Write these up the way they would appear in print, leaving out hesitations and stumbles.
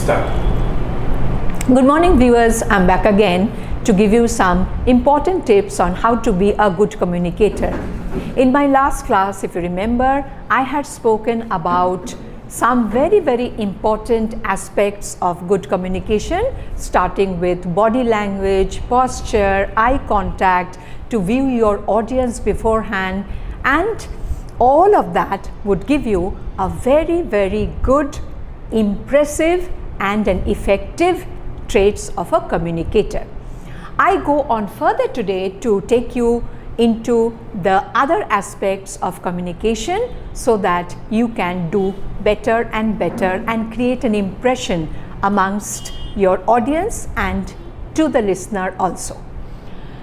Start. Good morning viewers, I'm back again to give you some important tips on how to be a good communicator. In my last class, if you remember, I had spoken about some very important aspects of good communication, starting with body language, posture, eye contact, to view your audience beforehand, and all of that would give you a very good, impressive and an effective traits of a communicator. I go on further today to take you into the other aspects of communication so that you can do better and and create an impression amongst your audience and to the listener also.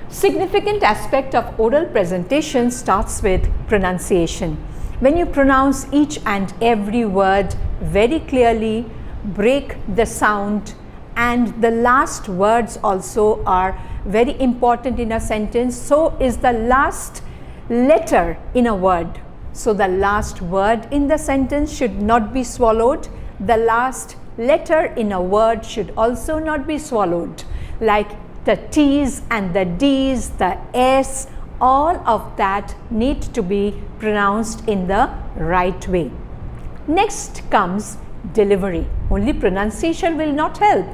Significant aspect of oral presentation starts with pronunciation. When you pronounce each and every word very clearly, break the sound, and the last words also are very important in a sentence. So is the last letter in a word. So the last word in the sentence should not be swallowed. The last letter in a word should also not be swallowed. Like the T's and the D's, the S, all of that need to be pronounced in the right way. Next comes delivery. Only pronunciation will not help.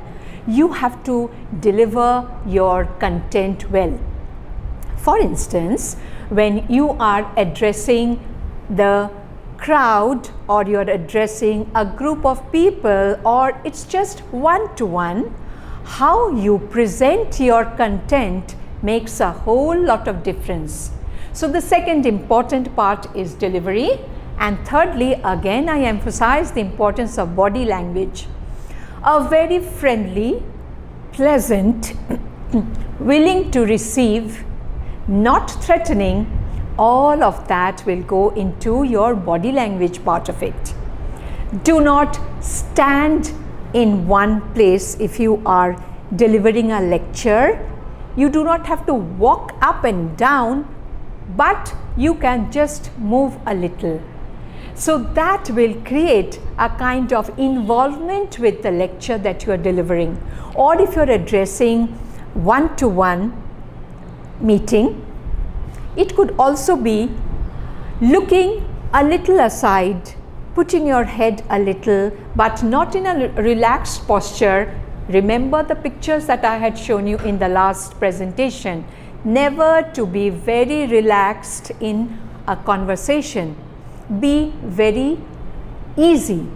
You have to deliver your content well. For instance, when you are addressing the crowd or you're addressing a group of people or it's just one-to-one, how you present your content makes a whole lot of difference. So the second important part is delivery, and thirdly, again I emphasize the importance of body language. A very friendly, pleasant, willing to receive, not threatening, all of that will go into your body language part of it. Do not stand in one place if you are delivering a lecture. You do not have to walk up and down, but you can just move a little. So that will create a kind of involvement with the lecture that you are delivering. Or if you are addressing one-to-one meeting, it could also be looking a little aside, putting your head a little, but not in a relaxed posture. Remember the pictures that I had shown you in the last presentation. Never to be very relaxed in a conversation. Be very easy.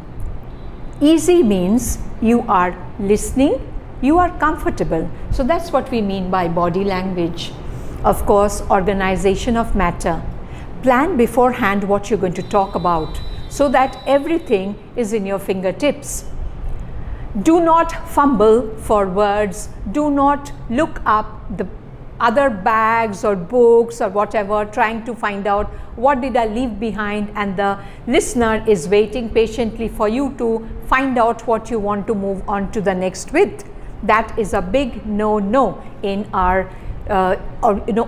Easy means you are listening, you are comfortable. So that's what we mean by body language. Of course, organization of matter. Plan beforehand what you're going to talk about so that everything is in your fingertips. Do not fumble for words. Do not look up the other bags or books or whatever, trying to find out what did I leave behind, and the listener is waiting patiently for you to find out what you want to move on to the next with. That is a big no in our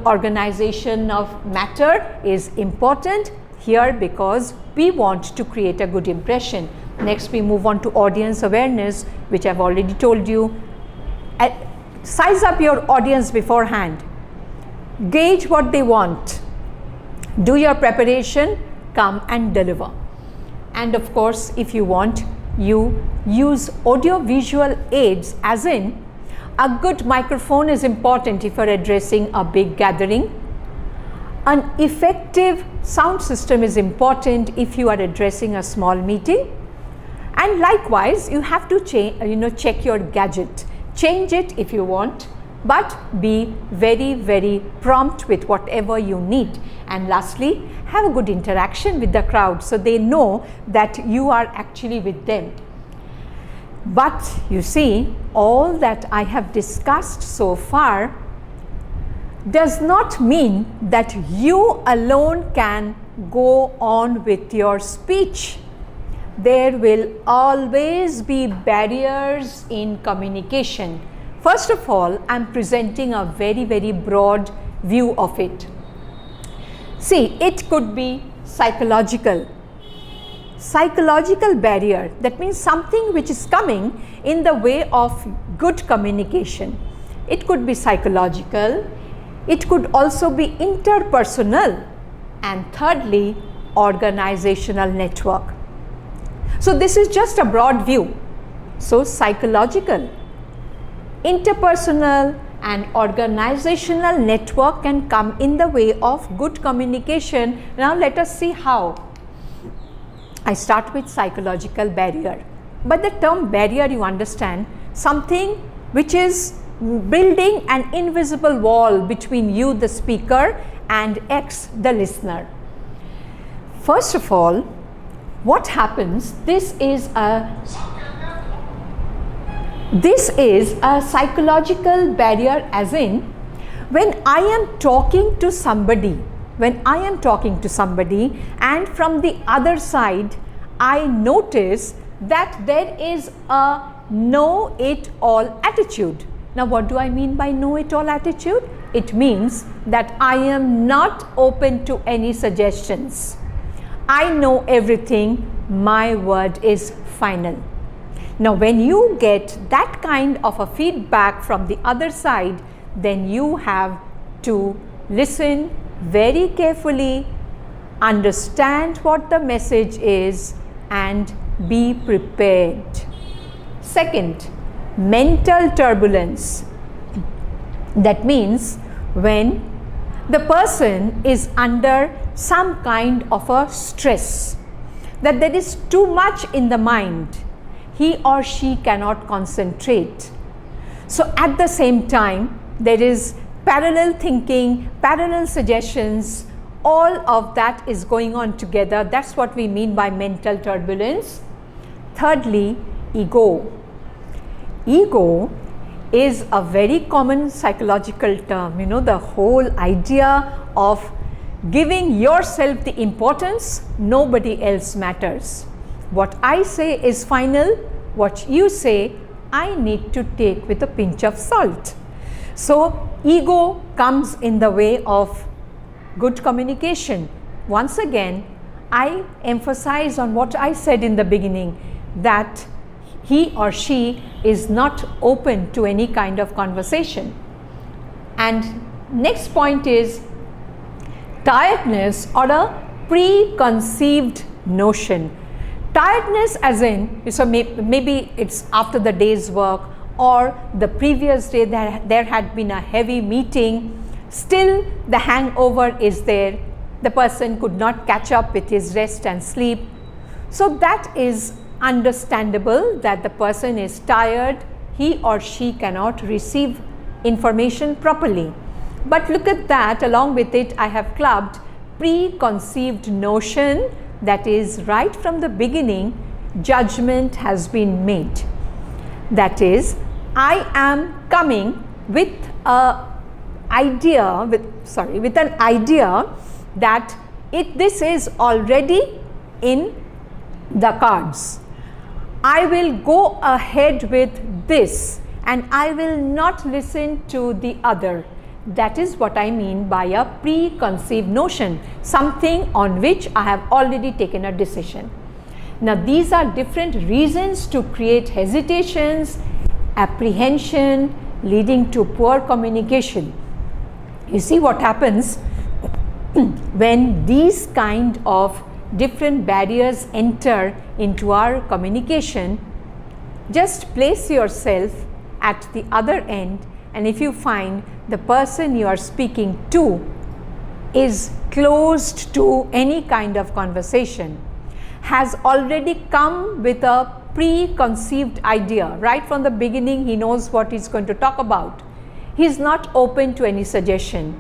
organization of matter is important here because we want to create a good impression. Next we move on to audience awareness, which I've already told you. Size up your audience beforehand. Gauge what they want. Do your preparation, come and deliver. And of course, if you want, you use audio-visual aids, as in a good microphone is important if you're addressing a big gathering. An effective sound system is important if you are addressing a small meeting. And likewise, you have to check your gadget. Change it if you want, but be very prompt with whatever you need. And lastly, have a good interaction with the crowd so they know that you are actually with them. But you see, all that I have discussed so far does not mean that you alone can go on with your speech. There will always be barriers in communication. First of all, I am presenting a very broad view of it. See, it could be psychological. psychological barrier, that means something which is coming in the way of good communication. It could be psychological, it could also be interpersonal, and thirdly, organizational network. So this is just a broad view. So psychological, interpersonal and organizational network can come in the way of good communication. Now let us see how. I start with psychological barrier. By the term barrier, you understand something which is building an invisible wall between you, the speaker, and X, the listener. First of all, what happens, this is a psychological barrier, as in when I am talking to somebody, and from the other side I notice that there is a know-it-all attitude. Now what do I mean by know-it-all attitude? It means that I am not open to any suggestions. I know everything, my word is final. Now when you get that kind of a feedback from the other side, then you have to listen very carefully, understand what the message is, and be prepared. Second, mental turbulence. That means when the person is under some kind of a stress, that there is too much in the mind, he or she cannot concentrate. So at the same time, there is parallel thinking, parallel suggestions, all of that is going on together. That's what we mean by mental turbulence. Thirdly, ego. Ego is a very common psychological term. You know, the whole idea of giving yourself the importance, nobody else matters. What I say is final, what you say, I need to take with a pinch of salt. So ego comes in the way of good communication. Once again, I emphasize on what I said in the beginning, that he or she is not open to any kind of conversation. And next point is tiredness, or a preconceived notion. Tiredness as in, so maybe it's after the day's work, or the previous day there had been a heavy meeting, still the hangover is there, the person could not catch up with his rest and sleep. So that is understandable, that the person is tired, he or she cannot receive information properly. But look at that, along with it I have clubbed preconceived notion, that is right from the beginning judgment has been made. That is, I am coming with an idea that this is already in the cards. I will go ahead with this and I will not listen to the other. That is what I mean by a preconceived notion, something on which I have already taken a decision. Now these are different reasons to create hesitations, apprehension, leading to poor communication. You see what happens when these kind of different barriers enter into our communication. Just place yourself at the other end, and if you find the person you are speaking to is closed to any kind of conversation, has already come with a preconceived idea, right from the beginning he knows what he's going to talk about, he is not open to any suggestion,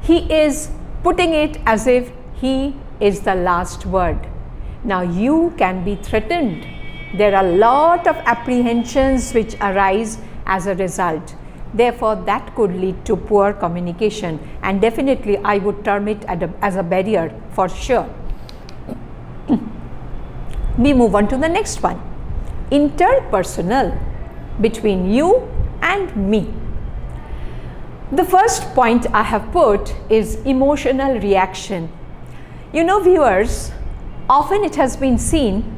he is putting it as if he is the last word. Now you can be threatened. There are a lot of apprehensions which arise as a result. Therefore, that could lead to poor communication, and definitely I would term it as a barrier for sure. We move on to the next one. Interpersonal, between you and me. The first point I have put is emotional reaction. You know, viewers, often it has been seen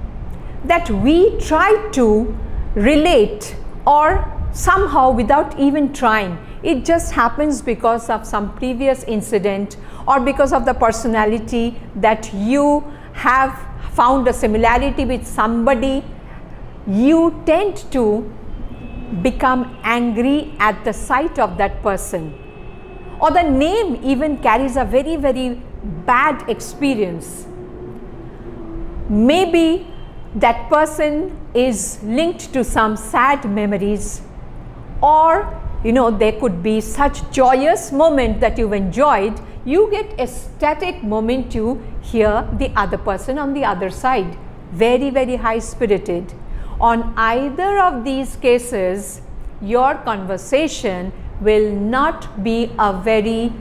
that we try to relate, or somehow without even trying, it just happens because of some previous incident or because of the personality that you have found a similarity with somebody, you tend to become angry at the sight of that person, or the name even carries a very, very bad experience. Maybe that person is linked to some sad memories, or there could be such joyous moment that you've enjoyed, you get ecstatic moment to hear the other person on the other side, very, very high spirited. On either of these cases, your conversation will not be a very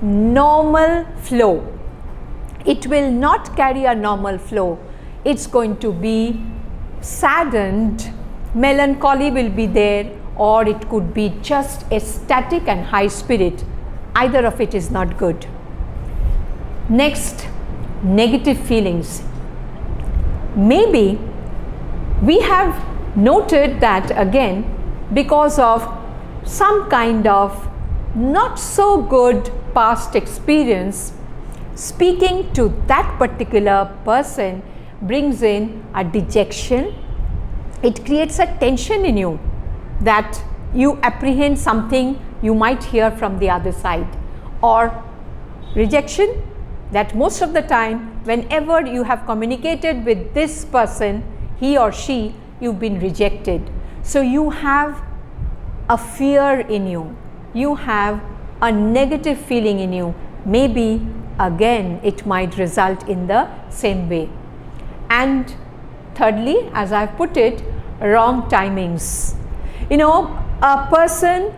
normal flow. It will not carry a normal flow. It's going to be saddened, melancholy will be there, or it could be just ecstatic and high spirit. Either of it is not good. Next, negative feelings. Maybe we have noted that again, because of some kind of not so good past experience, speaking to that particular person brings in a dejection. It creates a tension in you that you apprehend something you might hear from the other side, or rejection, that most of the time whenever you have communicated with this person, he or she, you've been rejected. So you have a fear in you, you have a negative feeling in you. Maybe again it might result in the same way. And thirdly, as I've put it, wrong timings. A person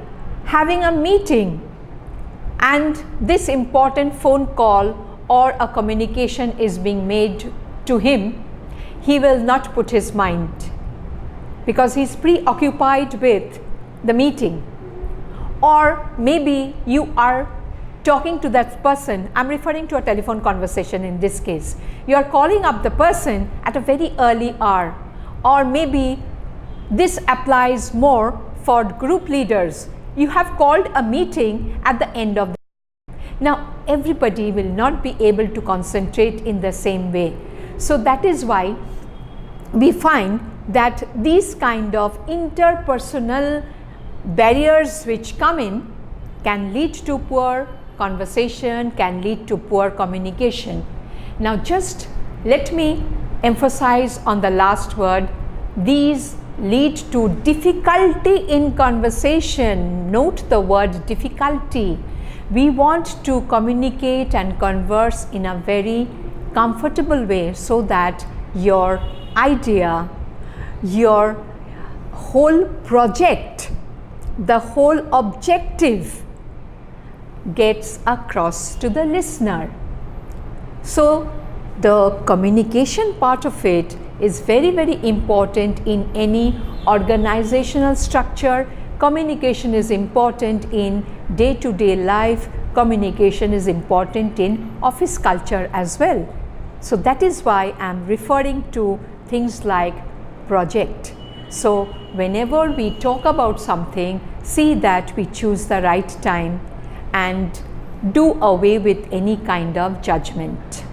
having a meeting and this important phone call or a communication is being made to him, he will not put his mind because he's preoccupied with the meeting. Or maybe you are talking to that person, I'm referring to a telephone conversation in this case. You are calling up the person at a very early hour, or maybe this applies more for group leaders. You have called a meeting at the end of the day. Now, everybody will not be able to concentrate in the same way. So that is why we find that these kind of interpersonal barriers which come in can lead to poor conversation, can lead to poor communication. Now just let me emphasize on the last word. These lead to difficulty in conversation. Note the word difficulty. We want to communicate and converse in a very comfortable way so that your idea, your whole project, the whole objective gets across to the listener. So the communication part of it is very, very important in any organizational structure. Communication is important in day-to-day life. Communication is important in office culture as well. So that is why I am referring to things like project. So whenever we talk about something, see that we choose the right time and do away with any kind of judgment.